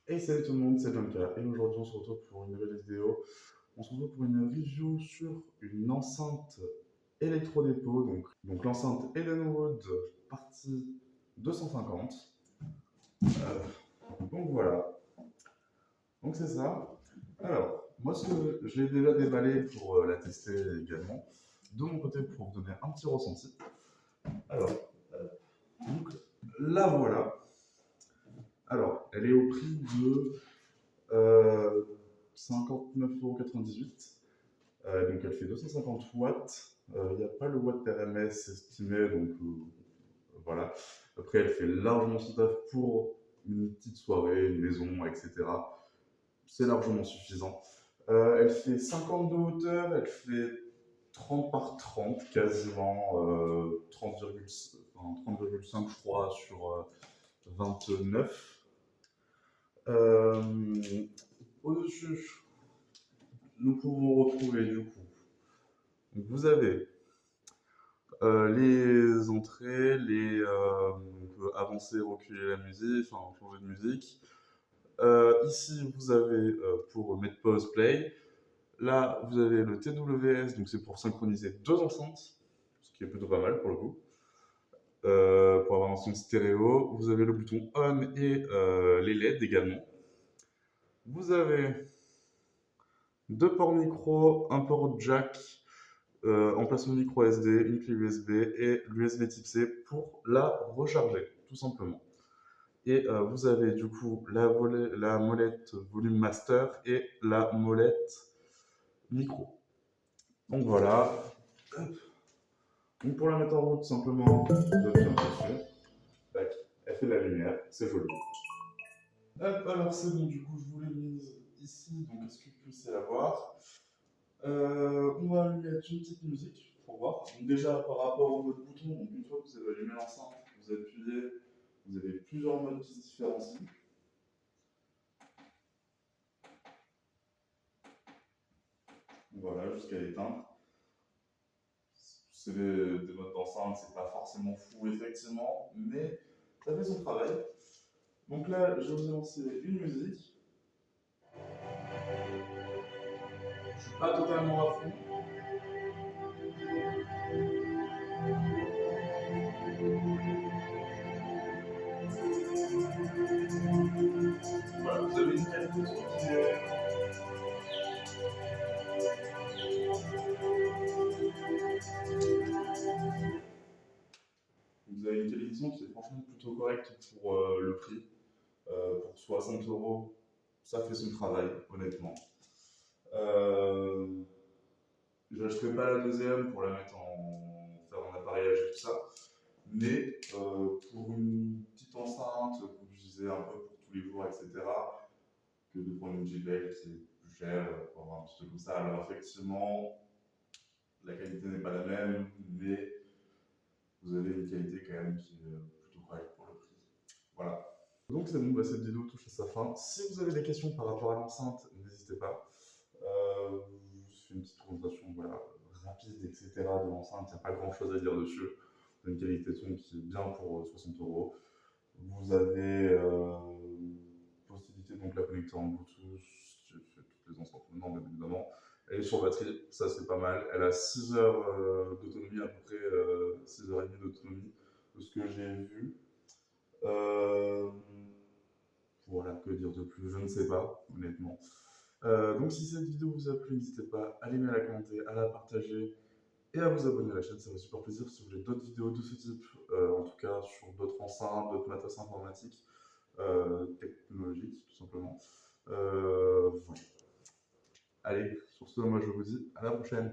Hey salut tout le monde, c'est Jonka et aujourd'hui on se retrouve pour une nouvelle vidéo. On se retrouve pour une review sur une enceinte électro-dépôt, donc l'enceinte Edenwood partie 250. Donc voilà, donc c'est ça. Alors, moi je l'ai déjà déballé pour la tester également, de mon côté pour vous donner un petit ressenti. Alors, donc la voilà. Alors, elle est au prix de 59,98 €. Donc elle fait 250 watts. Il n'y a pas le watt RMS estimé, donc voilà. Après, elle fait largement son taf pour une petite soirée, une maison, etc. C'est largement suffisant. Elle fait 50 de hauteur, elle fait 30 par 30, quasiment 30,5 je crois sur 29. Au-dessus, nous pouvons retrouver du coup. Donc, vous avez les entrées, on peut avancer, reculer la musique, enfin changer de musique. Ici, vous avez pour mettre pause, play. Là, vous avez le TWS, donc c'est pour synchroniser deux enceintes, ce qui est plutôt pas mal pour le coup. Pour avoir un son stéréo. Vous avez le bouton on et les LED également. Vous avez deux ports micro, un port jack, emplacement micro SD, une clé USB et l'USB type C pour la recharger, tout simplement. Et vous avez du coup la molette volume master et la molette micro. Donc voilà. Donc pour la mettre en route, simplement, vous appuyez un peu dessus. Tac. Elle fait de la lumière, c'est joli. Hop, alors c'est bon, du coup je vous l'ai mise ici, donc est-ce que vous puissiez la voir? On va lui mettre une petite musique pour voir. Donc déjà par rapport au mode bouton, donc une fois que vous avez allumé l'enceinte, vous appuyez, vous avez plusieurs modes qui se différencient. Voilà, jusqu'à l'éteindre. C'est des modes d'enceinte, c'est pas forcément fou effectivement, mais ça fait son travail. Donc là, je vous ai lancé une musique. Je suis pas totalement à fond. Voilà, vous avez une qualité de son qui est Vous avez une qualité de son qui est franchement plutôt correcte pour le prix. Pour 60 €, ça fait son travail, honnêtement. Je n'achèterai pas la deuxième pour la mettre faire un appareillage et tout ça. Mais pour une petite enceinte que vous utilisez un peu pour tous les jours, etc., que de prendre une JBL qui est plus chère pour avoir un petit truc comme ça. Alors effectivement, la qualité n'est pas la même, mais vous avez une qualité quand même qui est plutôt correcte pour le prix. Voilà. Donc c'est bon, bah, cette vidéo touche à sa fin. Si vous avez des questions par rapport à l'enceinte, n'hésitez pas. Je fais une petite présentation voilà, rapide, etc. de l'enceinte. Il n'y a pas grand chose à dire dessus. Vous avez une qualité de son qui est bien pour 60 €. Vous avez possibilité donc la connecter en Bluetooth. J'ai fait toutes les enceintes maintenant, bien évidemment. Elle est sur batterie, ça c'est pas mal. Elle a 6 heures d'autonomie, à peu près 6 h 30 d'autonomie, de ce que j'ai vu. Voilà, que dire de plus, je ne sais pas, honnêtement. Donc si cette vidéo vous a plu, n'hésitez pas à l'aimer, à la commenter, à la partager et à vous abonner à la chaîne, ça me fait super plaisir. Si vous voulez d'autres vidéos de ce type, en tout cas sur d'autres enceintes, d'autres matos informatiques, technologiques, tout simplement. Voilà. Allez, sur ce, moi je vous dis à la prochaine.